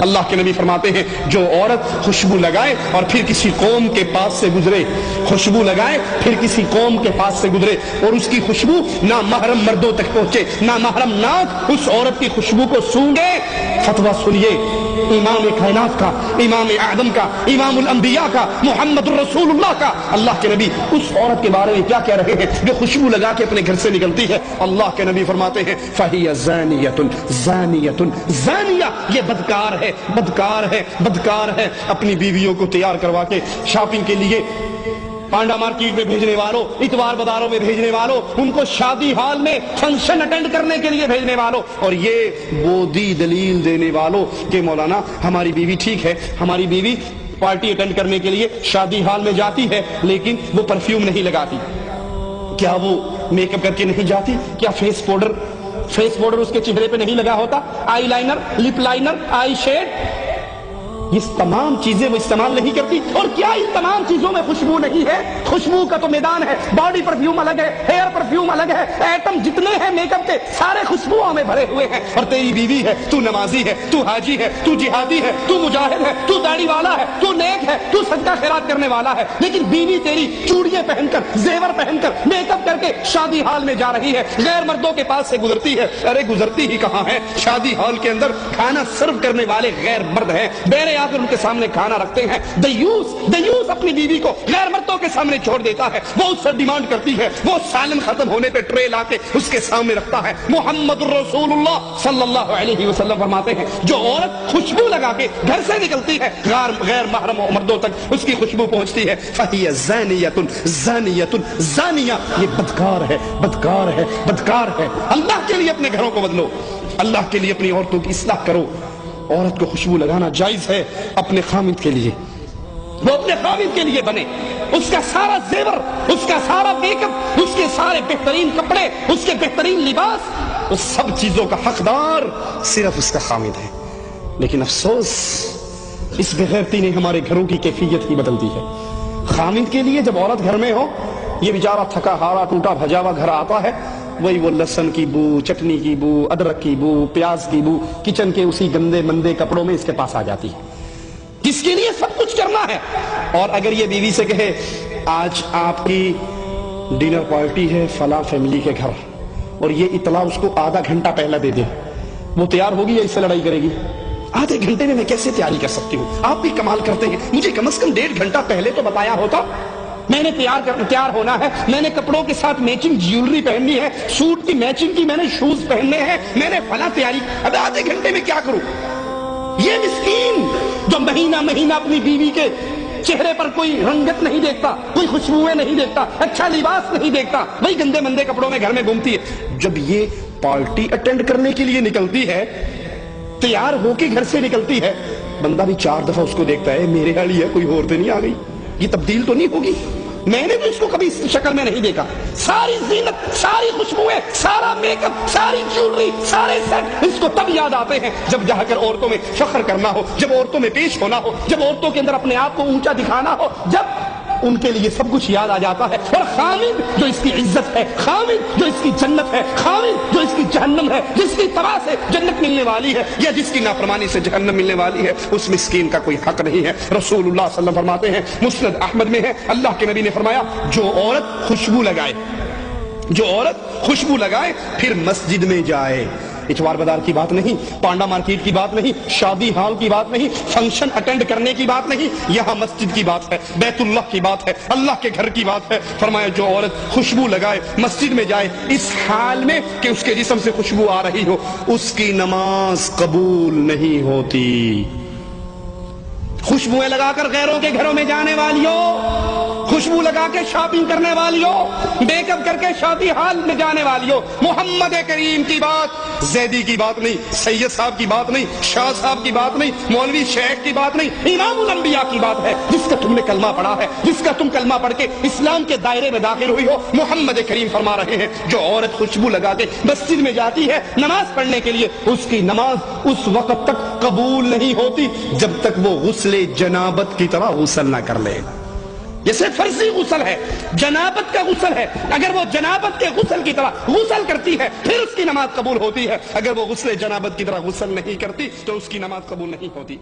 اللہ کے نبی فرماتے ہیں جو عورت خوشبو لگائے اور پھر کسی قوم کے پاس سے گزرے، خوشبو لگائے پھر کسی قوم کے پاس سے گزرے اور اس کی خوشبو نہ محرم مردوں تک پہنچے، نہ محرم ناک اس عورت کی خوشبو کو سونگے، فتویٰ سنیے امام کائنات کا، امام اعظم کا، امام الانبیاء کا، محمد الرسول اللہ کا، اللہ کے نبی اس عورت کے بارے میں کیا کہہ رہے ہیں جو خوشبو لگا کے اپنے گھر سے نکلتی ہے؟ اللہ کے نبی فرماتے ہیں فَهِيَ زَانِيَةٌ زَانِيَةٌ زانیہ، یہ بدکار ہے، بدکار ہے، بدکار ہے۔ اپنی بیویوں کو تیار کروا کے شاپنگ کے لیے پانڈا مارکیٹ میں بھیجنے والوں، اتوار بازاروں میں بھیجنے والوں، ان کو شادی ہال میں فنکشن اٹینڈ کرنے کے لیے بھیجنے والوں، اور یہ بودی دلیل دینے والوں کہ مولانا ہماری بیوی ٹھیک ہے، ہماری بیوی پارٹی اٹینڈ کرنے کے لیے شادی ہال میں جاتی ہے لیکن وہ پرفیوم نہیں لگاتی، کیا وہ میک اپ کر کے نہیں جاتی؟ کیا فیس پاؤڈر اس کے چہرے پہ نہیں لگا ہوتا؟ آئی لائنر، لپ لائنر، آئی شیڈ، یہ تمام چیزیں وہ استعمال نہیں کرتی؟ اور کیا ان تمام چیزوں میں خوشبو نہیں ہے؟ خوشبو کا تو میدان ہے، باڈی پرفیوم الگ ہے، ہیئر پرفیوم الگ ہے، ایٹم جتنے ہیں میک اپ کے سارے خوشبوؤں میں بھرے ہوئے ہیں، اور تیری بیوی ہے، تو نمازی ہے، تو حاجی ہے، تو جہادی ہے، تو مجاہد ہے، تو داڑھی والا ہے، تو نیک ہے، تو صدقہ خیرات کرنے والا ہے، لیکن بیوی تیری چوڑیاں پہن کر، زیور پہن کر، میک اپ کر کے شادی ہال میں جا رہی ہے، غیر مردوں کے پاس سے گزرتی ہے۔ ارے گزرتی ہی کہاں ہے؟ شادی ہال کے اندر کھانا سرو کرنے والے غیر مرد ہیں، بیرے آ کر ان کے سامنے کھانا رکھتے ہیں۔ دیوس اپنی بیوی کو غیر مردوں کے سامنے چھوڑ دیتا ہے، وہ اس سے ڈیمانڈ کرتی ہے، وہ سالن ختم ہونے پہ ٹرے لا کے اس کے سامنے رکھتا ہے۔ محمد الرسول اللہ صلی اللہ علیہ وسلم فرماتے ہیں جو عورت خوشبو لگا کے گھر سے نکلتی ہے غیر محرم مردوں تک اس کی خوشبو پہنچتی ہے، فَهِيَ زَانِيَةٌ زَانِيَةٌ زانیہ، یہ بدکار ہے، بدکار ہے، بدکار ہے۔ اللہ کے لیے اپنے گھروں کو بدلو، اللہ کے لیے اپنی عورتوں کی اصلاح کرو۔ عورت کو خوشبو لگانا جائز ہے اپنے خامد کے لیے، وہ اپنے خامد کے لیے بنے، اس کا سارا زیور، اس کا سارا میک اپ، اس کے سارے بہترین کپڑے، اس کے بہترین لباس، اس سب چیزوں کا حقدار صرف اس کا خامد ہے۔ لیکن افسوس اس بغیرتی نے ہمارے گھروں کی کیفیت ہی بدل دی ہے۔ خامد کے لیے جب عورت گھر میں ہو، یہ بیچارہ تھکا ہارا ٹوٹا بھجا ہوا گھر آتا ہے، وہی وہ لہسن کی بو، چٹنی کی بو، ادرک کی بو، پیاز کی بو کچن کے اسی گندے مندے کپڑوں میں اس کے پاس آ جاتی ہے، جس کے لیے سب کچھ کرنا ہے۔ اور اگر یہ بیوی سے کہے آج آپ کی ڈنر پارٹی ہے فلاں فیملی کے گھر، اور یہ اطلاع اس کو آدھا گھنٹہ پہلے دے دے، وہ تیار ہوگی یا اس سے لڑائی کرے گی؟ آدھے گھنٹے میں کیسے تیاری کر سکتی ہوں؟ آپ بھی کمال کرتے ہیں، مجھے کم از کم 1.5 گھنٹہ پہلے تو بتایا ہوتا، میں نے تیار ہونا ہے، میں نے کپڑوں کے ساتھ میچنگ جیولری پہننی ہے، سوٹ کی میچنگ کی میں نے شوز پہننے ہیں، میں نے فلاں تیاری، اب آدھے گھنٹے میں کیا کروں؟ یہ مسکین جو مہینہ مہینہ اپنی بیوی کے چہرے پر کوئی رنگت نہیں دیکھتا، کوئی خوشبوئیں نہیں دیکھتا، اچھا لباس نہیں دیکھتا، وہی گندے مندے کپڑوں میں گھر میں گھومتی ہے۔ جب یہ پارٹی اٹینڈ کرنے کے لیے نکلتی ہے، تیار ہو کے گھر سے نکلتی ہے، بندہ بھی 4 دفعہ اس کو دیکھتا ہے، میرے والی ہے کوئی اور تو نہیں آ گئی، یہ تبدیل تو نہیں ہوگی؟ میں نے تو اس کو کبھی اس شکل میں نہیں دیکھا، ساری زینت، ساری خوشبوئیں، سارا میک اپ، ساری جیولری، سارے سیٹ اس کو تب یاد آتے ہیں جب جا کر عورتوں میں فخر کرنا ہو، جب عورتوں میں پیش ہونا ہو، جب عورتوں کے اندر اپنے آپ کو اونچا دکھانا ہو، جب ان کے لیے سب کچھ یاد آ جاتا ہے۔ اور خامد جو اس کی عزت ہے، خامد جو اس کی جنت ہے، خامد جو اس کی جہنم ہے، جس کی تباہ سے جنت ملنے والی ہے یا جس کی نافرمانی سے جہنم ملنے والی ہے، اس مسکین کا کوئی حق نہیں ہے۔ رسول اللہ صلی اللہ علیہ وسلم فرماتے ہیں، مسند احمد میں ہے، اللہ کے نبی نے فرمایا جو عورت خوشبو لگائے پھر مسجد میں جائے، اتوار بازار کی بات نہیں، پانڈا مارکیٹ کی بات نہیں، شادی ہال کی بات نہیں، فنکشن اٹینڈ کرنے کی بات نہیں، یہاں مسجد کی بات ہے، بیت اللہ کی بات ہے، اللہ کے گھر کی بات ہے۔ فرمایا جو عورت خوشبو لگائے مسجد میں جائے اس حال میں کہ اس کے جسم سے خوشبو آ رہی ہو، اس کی نماز قبول نہیں ہوتی۔ خوشبوئیں لگا کر غیروں کے گھروں میں جانے والیوں، خوشبو لگا کے شاپنگ کرنے والیوں، میک اپ کر کے شادی ہال میں جانے والیوں، محمد کریم کی بات، زیدی کی بات نہیں، سید صاحب کی بات نہیں، شاہ صاحب کی بات نہیں، مولوی شیخ کی بات نہیں، امام الانبیاء کی بات ہے، جس کا تم نے کلمہ پڑھا ہے، جس کا تم کلمہ پڑھ کے اسلام کے دائرے میں داخل ہوئی ہو۔ محمد کریم فرما رہے ہیں جو عورت خوشبو لگا کے مسجد میں جاتی ہے نماز پڑھنے کے لیے، اس کی نماز اس وقت تک قبول نہیں ہوتی جب تک وہ غسل جنابت کی طرح غسل نہ کر لے۔ یہ صرف فرضی غسل ہے، جنابت کا غسل ہے. اگر وہ جنابت کے غسل کی طرح غسل کرتی ہے پھر اس کی نماز قبول ہوتی ہے. اگر وہ غسل جنابت کی طرح غسل نہیں کرتی تو اس کی نماز قبول نہیں ہوتی.